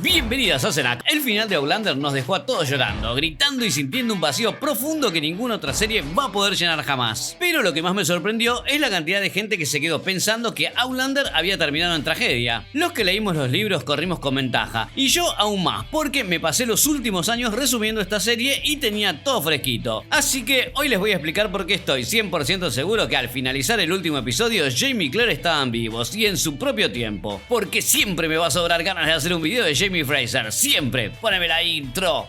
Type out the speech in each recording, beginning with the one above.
Bienvenidas a Cenac. El final de Outlander nos dejó a todos llorando, gritando y sintiendo un vacío profundo que ninguna otra serie va a poder llenar jamás. Pero lo que más me sorprendió es la cantidad de gente que se quedó pensando que Outlander había terminado en tragedia. Los que leímos los libros corrimos con ventaja, y yo aún más, porque me pasé los últimos años resumiendo esta serie y tenía todo fresquito. Así que hoy les voy a explicar por qué estoy 100% seguro que al finalizar el último episodio, Jaime y Claire estaban vivos y en su propio tiempo. Porque siempre me va a sobrar ganas de hacer un video de Jaime Fraser, siempre. Poneme la intro.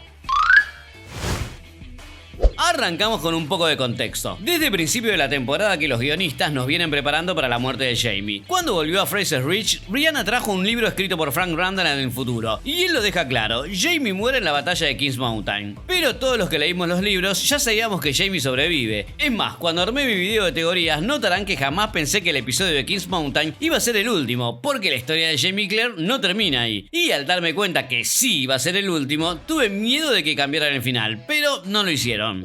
Arrancamos con un poco de contexto. Desde el principio de la temporada que los guionistas nos vienen preparando para la muerte de Jaime. Cuando volvió a Fraser Ridge, Brianna trajo un libro escrito por Frank Randall en el futuro, y él lo deja claro: Jaime muere en la batalla de Kings Mountain. Pero todos los que leímos los libros ya sabíamos que Jaime sobrevive. Es más, cuando armé mi video de teorías notarán que jamás pensé que el episodio de Kings Mountain iba a ser el último, porque la historia de Jaime y Claire no termina ahí. Y al darme cuenta que sí iba a ser el último, tuve miedo de que cambiaran el final, pero no lo hicieron.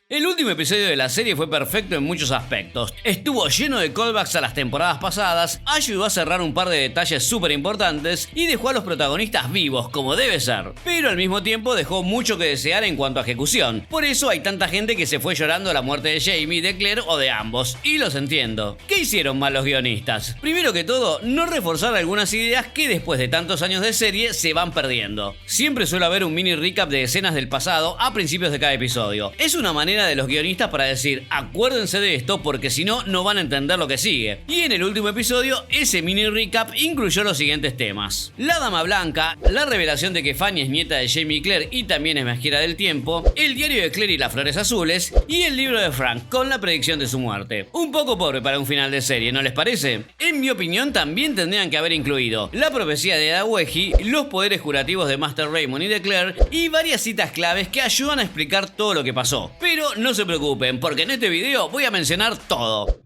El último episodio de la serie fue perfecto en muchos aspectos. Estuvo lleno de callbacks a las temporadas pasadas, ayudó a cerrar un par de detalles súper importantes y dejó a los protagonistas vivos, como debe ser. Pero al mismo tiempo dejó mucho que desear en cuanto a ejecución. Por eso hay tanta gente que se fue llorando a la muerte de Jaime, de Claire o de ambos. Y los entiendo. ¿Qué hicieron mal los guionistas? Primero que todo, no reforzar algunas ideas que después de tantos años de serie se van perdiendo. Siempre suele haber un mini recap de escenas del pasado a principios de cada episodio. Es una manera de los guionistas para decir: acuérdense de esto porque si no, no van a entender lo que sigue. Y en el último episodio, ese mini recap incluyó los siguientes temas: la Dama Blanca, la revelación de que Fanny es nieta de Jaime y Claire y también es viajera del tiempo, el diario de Claire y las flores azules, y el libro de Frank con la predicción de su muerte. Un poco pobre para un final de serie, ¿no les parece? En mi opinión, también tendrían que haber incluido la profecía de Adaweji, los poderes curativos de Master Raymond y de Claire, y varias citas claves que ayudan a explicar todo lo que pasó. Pero no se preocupen, porque en este video voy a mencionar todo.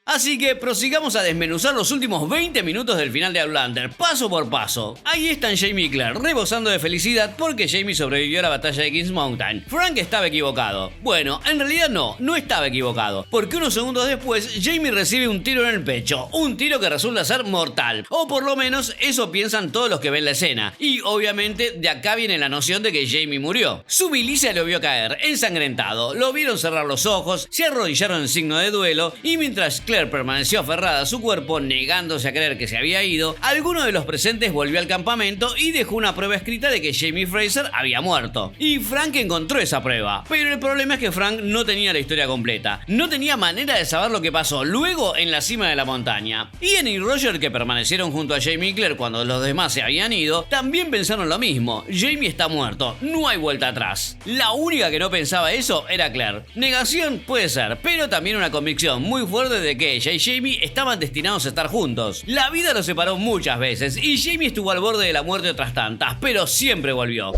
Así que prosigamos a desmenuzar los últimos 20 minutos del final de Outlander, paso por paso. Ahí están Jaime y Claire, rebosando de felicidad porque Jaime sobrevivió a la batalla de Kings Mountain. Frank estaba equivocado. Bueno, en realidad no estaba equivocado, porque unos segundos después, Jaime recibe un tiro en el pecho, un tiro que resulta ser mortal, o por lo menos eso piensan todos los que ven la escena. Y obviamente de acá viene la noción de que Jaime murió. Su milicia lo vio caer, ensangrentado, lo vieron cerrar los ojos, se arrodillaron en signo de duelo, y mientras Claire permaneció aferrada a su cuerpo, negándose a creer que se había ido, alguno de los presentes volvió al campamento y dejó una prueba escrita de que Jaime Fraser había muerto. Y Frank encontró esa prueba, pero el problema es que Frank no tenía la historia completa, no tenía manera de saber lo que pasó luego en la cima de la montaña. Ian y Roger, que permanecieron junto a Jaime y Claire cuando los demás se habían ido, también pensaron lo mismo: Jaime está muerto, no hay vuelta atrás. La única que no pensaba eso era Claire. Negación puede ser, pero también una convicción muy fuerte de que ella y Jaime estaban destinados a estar juntos. La vida los separó muchas veces y Jaime estuvo al borde de la muerte otras tantas, pero siempre volvió.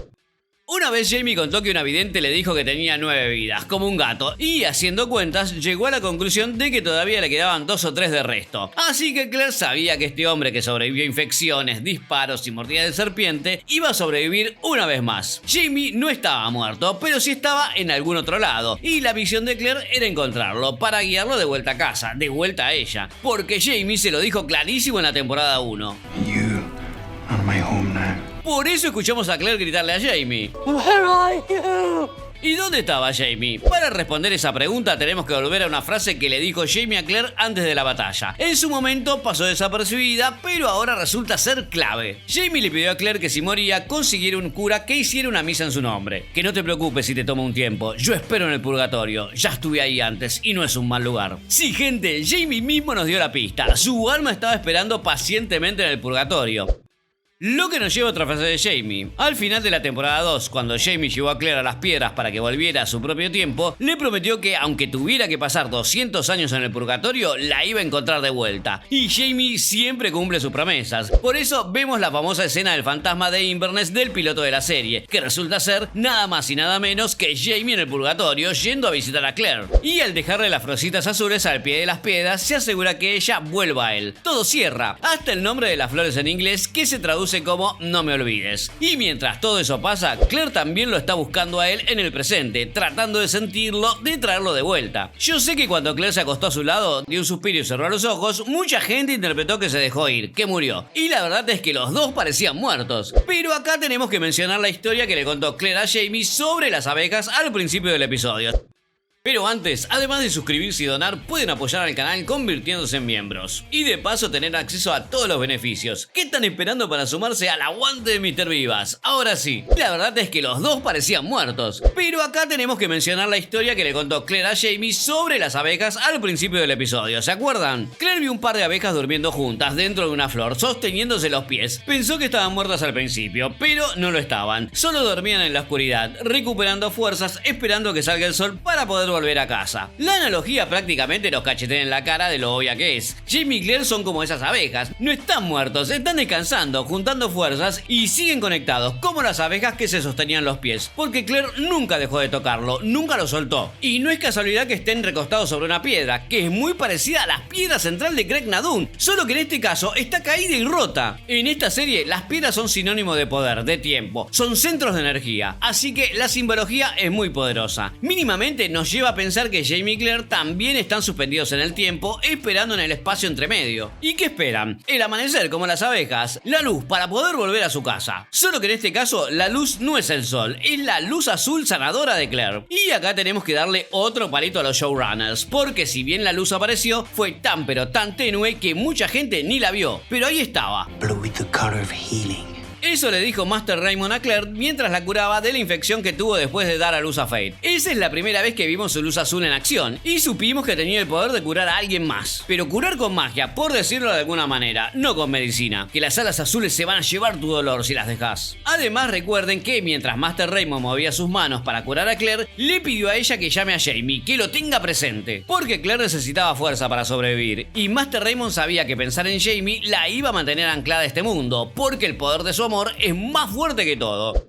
Una vez Jaime contó que una vidente le dijo que tenía 9 vidas, como un gato, y haciendo cuentas llegó a la conclusión de que todavía le quedaban 2 o 3 de resto. Así que Claire sabía que este hombre que sobrevivió a infecciones, disparos y mordidas de serpiente iba a sobrevivir una vez más. Jaime no estaba muerto, pero sí estaba en algún otro lado, y la misión de Claire era encontrarlo para guiarlo de vuelta a casa, de vuelta a ella, porque Jaime se lo dijo clarísimo en la temporada 1. You are my home now. Por eso escuchamos a Claire gritarle a Jaime: Where are you? ¿Y dónde estaba Jaime? Para responder esa pregunta tenemos que volver a una frase que le dijo Jaime a Claire antes de la batalla. En su momento pasó desapercibida, pero ahora resulta ser clave. Jaime le pidió a Claire que si moría consiguiera un cura que hiciera una misa en su nombre. Que no te preocupes si te toma un tiempo, yo espero en el purgatorio, ya estuve ahí antes y no es un mal lugar. Sí, gente, Jaime mismo nos dio la pista, su alma estaba esperando pacientemente en el purgatorio. Lo que nos lleva a otra frase de Jaime. Al final de la temporada 2, cuando Jaime llevó a Claire a las piedras para que volviera a su propio tiempo, le prometió que aunque tuviera que pasar 200 años en el purgatorio, la iba a encontrar de vuelta. Y Jaime siempre cumple sus promesas. Por eso vemos la famosa escena del fantasma de Inverness del piloto de la serie, que resulta ser nada más y nada menos que Jaime en el purgatorio yendo a visitar a Claire. Y al dejarle las florcitas azules al pie de las piedras, se asegura que ella vuelva a él. Todo cierra, hasta el nombre de las flores en inglés, que se traduce conoce como No me olvides. Y mientras todo eso pasa, Claire también lo está buscando a él en el presente, tratando de sentirlo, de traerlo de vuelta. Yo sé que cuando Claire se acostó a su lado, dio un suspiro y cerró los ojos, mucha gente interpretó que se dejó ir, que murió. Y la verdad es que los dos parecían muertos. Pero acá tenemos que mencionar la historia que le contó Claire a Jamie sobre las abejas al principio del episodio. Pero antes, además de suscribirse y donar, pueden apoyar al canal convirtiéndose en miembros. Y de paso tener acceso a todos los beneficios. ¿Qué están esperando para sumarse al aguante de Mr. Vivas? Ahora sí, la verdad es que los dos parecían muertos. Pero acá tenemos que mencionar la historia que le contó Claire a Jamie sobre las abejas al principio del episodio, ¿se acuerdan? Claire vio un par de abejas durmiendo juntas dentro de una flor, sosteniéndose los pies. Pensó que estaban muertas al principio, pero no lo estaban. Solo dormían en la oscuridad, recuperando fuerzas, esperando que salga el sol para poder volver a casa. La analogía prácticamente nos cachetea en la cara de lo obvia que es. Jamie y Claire son como esas abejas, no están muertos, están descansando, juntando fuerzas y siguen conectados como las abejas que se sostenían los pies, porque Claire nunca dejó de tocarlo, nunca lo soltó. Y no es casualidad que estén recostados sobre una piedra, que es muy parecida a la piedra central de Craig Nadun, solo que en este caso está caída y rota. En esta serie las piedras son sinónimo de poder, de tiempo, son centros de energía, así que la simbología es muy poderosa. Mínimamente nos lleva a pensar que Jamie y Claire también están suspendidos en el tiempo, esperando en el espacio entre medio. ¿Y qué esperan? El amanecer, como las abejas, la luz para poder volver a su casa. Solo que en este caso la luz no es el sol, es la luz azul sanadora de Claire. Y acá tenemos que darle otro palito a los showrunners, porque si bien la luz apareció, fue tan pero tan tenue que mucha gente ni la vio, pero ahí estaba. Blue with the color of healing. Eso le dijo Master Raymond a Claire mientras la curaba de la infección que tuvo después de dar a luz a Fate. Esa es la primera vez que vimos su luz azul en acción y supimos que tenía el poder de curar a alguien más. Pero curar con magia, por decirlo de alguna manera, no con medicina, que las alas azules se van a llevar tu dolor si las dejas. Además recuerden que mientras Master Raymond movía sus manos para curar a Claire, le pidió a ella que llame a Jamie, que lo tenga presente, porque Claire necesitaba fuerza para sobrevivir y Master Raymond sabía que pensar en Jamie la iba a mantener anclada a este mundo, porque el poder de su amor es más fuerte que todo.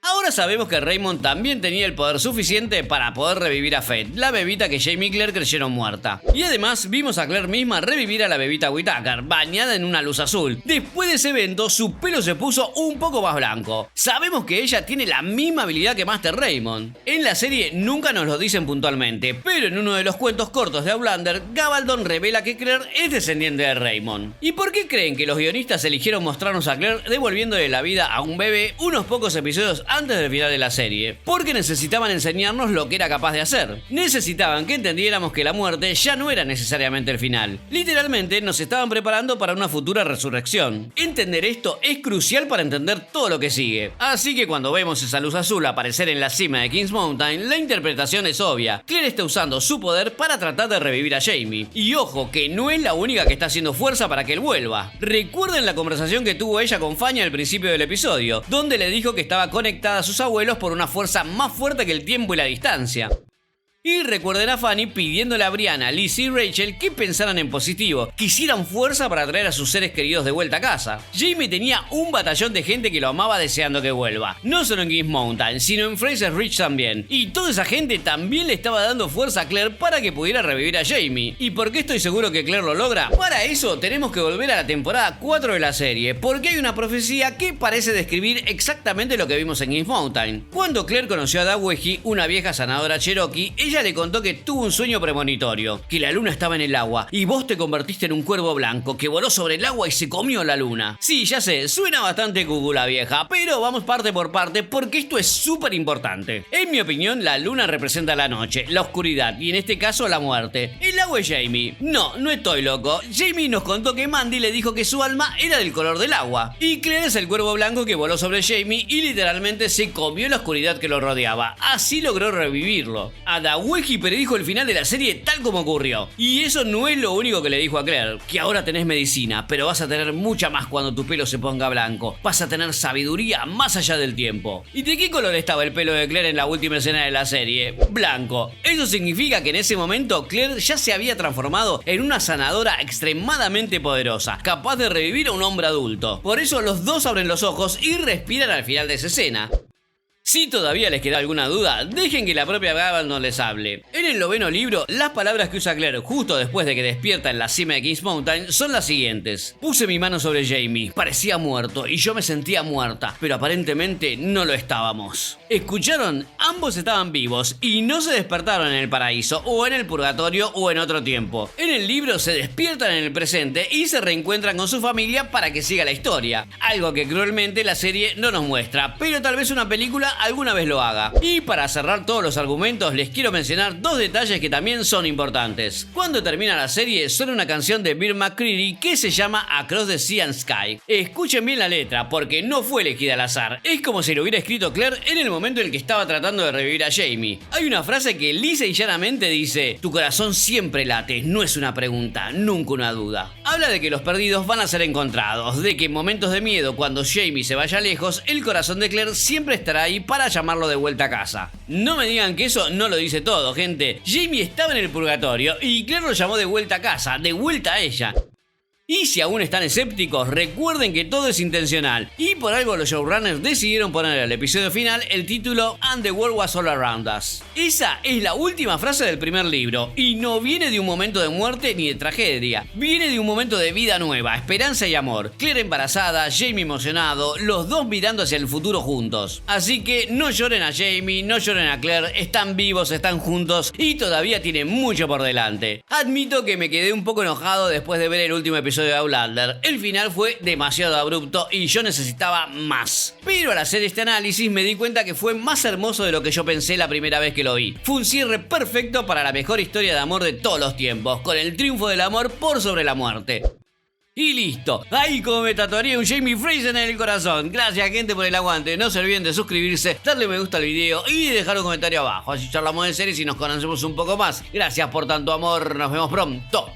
Ahora sabemos que Raymond también tenía el poder suficiente para poder revivir a Fate, la bebita que Jamie y Claire creyeron muerta. Y además vimos a Claire misma revivir a la bebita Whittaker, bañada en una luz azul. Después de ese evento, su pelo se puso un poco más blanco. Sabemos que ella tiene la misma habilidad que Master Raymond. En la serie nunca nos lo dicen puntualmente, pero en uno de los cuentos cortos de Outlander, Gabaldon revela que Claire es descendiente de Raymond. ¿Y por qué creen que los guionistas eligieron mostrarnos a Claire devolviéndole la vida a un bebé unos pocos episodios antes del final de la serie? Porque necesitaban enseñarnos lo que era capaz de hacer. Necesitaban que entendiéramos que la muerte ya no era necesariamente el final. Literalmente nos estaban preparando para una futura resurrección. Entender esto es crucial para entender todo lo que sigue. Así que cuando vemos esa luz azul aparecer en la cima de Kings Mountain, la interpretación es obvia. Claire está usando su poder para tratar de revivir a Jamie. Y ojo, que no es la única que está haciendo fuerza para que él vuelva. Recuerden la conversación que tuvo ella con Fanny al principio del episodio, donde le dijo que estaba conectada a sus abuelos por una fuerza más fuerte que el tiempo y la distancia. Y recuerden a Fanny pidiéndole a Brianna, Lizzie y Rachel que pensaran en positivo, que hicieran fuerza para traer a sus seres queridos de vuelta a casa. Jamie tenía un batallón de gente que lo amaba deseando que vuelva, no solo en Kings Mountain, sino en Fraser Ridge también. Y toda esa gente también le estaba dando fuerza a Claire para que pudiera revivir a Jamie. ¿Y por qué estoy seguro que Claire lo logra? Para eso tenemos que volver a la temporada 4 de la serie, porque hay una profecía que parece describir exactamente lo que vimos en Kings Mountain. Cuando Claire conoció a Daweji, una vieja sanadora Cherokee, ella le contó que tuvo un sueño premonitorio, que la luna estaba en el agua y vos te convertiste en un cuervo blanco que voló sobre el agua y se comió la luna. Sí, ya sé, suena bastante cucú la vieja, pero vamos parte por parte porque esto es súper importante. En mi opinión, la luna representa la noche, la oscuridad y en este caso la muerte. El agua es Jamie. No, no estoy loco. Jamie nos contó que Mandy le dijo que su alma era del color del agua. Y Claire es el cuervo blanco que voló sobre Jamie y literalmente se comió la oscuridad que lo rodeaba. Así logró revivirlo. A Daweji predijo el final de la serie tal como ocurrió. Y eso no es lo único que le dijo a Claire, que ahora tenés medicina, pero vas a tener mucha más cuando tu pelo se ponga blanco. Vas a tener sabiduría más allá del tiempo. ¿Y de qué color estaba el pelo de Claire en la última escena de la serie? Blanco. Eso significa que en ese momento Claire ya se había transformado en una sanadora extremadamente poderosa, capaz de revivir a un hombre adulto. Por eso los dos abren los ojos y respiran al final de esa escena. Si todavía les queda alguna duda, dejen que la propia Gavaldon les hable. En el 9º libro, las palabras que usa Claire justo después de que despierta en la cima de Kings Mountain son las siguientes. Puse mi mano sobre Jaime, parecía muerto y yo me sentía muerta, pero aparentemente no lo estábamos. ¿Escucharon? Ambos estaban vivos y no se despertaron en el paraíso o en el purgatorio o en otro tiempo. En el libro se despiertan en el presente y se reencuentran con su familia para que siga la historia. Algo que cruelmente la serie no nos muestra, pero tal vez una película alguna vez lo haga. Y para cerrar todos los argumentos les quiero mencionar dos detalles que también son importantes. Cuando termina la serie suena una canción de Bear McCreary que se llama Across the Sea and Sky. Escuchen bien la letra porque no fue elegida al azar. Es como si lo hubiera escrito Claire en el momento en el que estaba tratando de revivir a Jaime. Hay una frase que lisa y llanamente dice: tu corazón siempre late, no es una pregunta, nunca una duda. Habla de que los perdidos van a ser encontrados, de que en momentos de miedo cuando Jaime se vaya lejos, el corazón de Claire siempre estará ahí para llamarlo de vuelta a casa. No me digan que eso no lo dice todo, gente. Jaime estaba en el purgatorio y Claire lo llamó de vuelta a casa, de vuelta a ella. Y si aún están escépticos, recuerden que todo es intencional y por algo los showrunners decidieron poner al episodio final el título And the World Was All Around Us. Esa es la última frase del primer libro y no viene de un momento de muerte ni de tragedia, viene de un momento de vida nueva, esperanza y amor. Claire embarazada, Jaime emocionado, los dos mirando hacia el futuro juntos. Así que no lloren a Jaime, no lloren a Claire, están vivos, están juntos y todavía tienen mucho por delante. Admito que me quedé un poco enojado después de ver el último episodio de Outlander. El final fue demasiado abrupto y yo necesitaba más. Pero al hacer este análisis me di cuenta que fue más hermoso de lo que yo pensé la primera vez que lo vi. Fue un cierre perfecto para la mejor historia de amor de todos los tiempos, con el triunfo del amor por sobre la muerte. Y listo, ahí como me tatuaría un Jaime Fraser en el corazón. Gracias gente por el aguante, no se olviden de suscribirse, darle me gusta al video y dejar un comentario abajo, así charlamos de series y nos conocemos un poco más. Gracias por tanto amor, nos vemos pronto.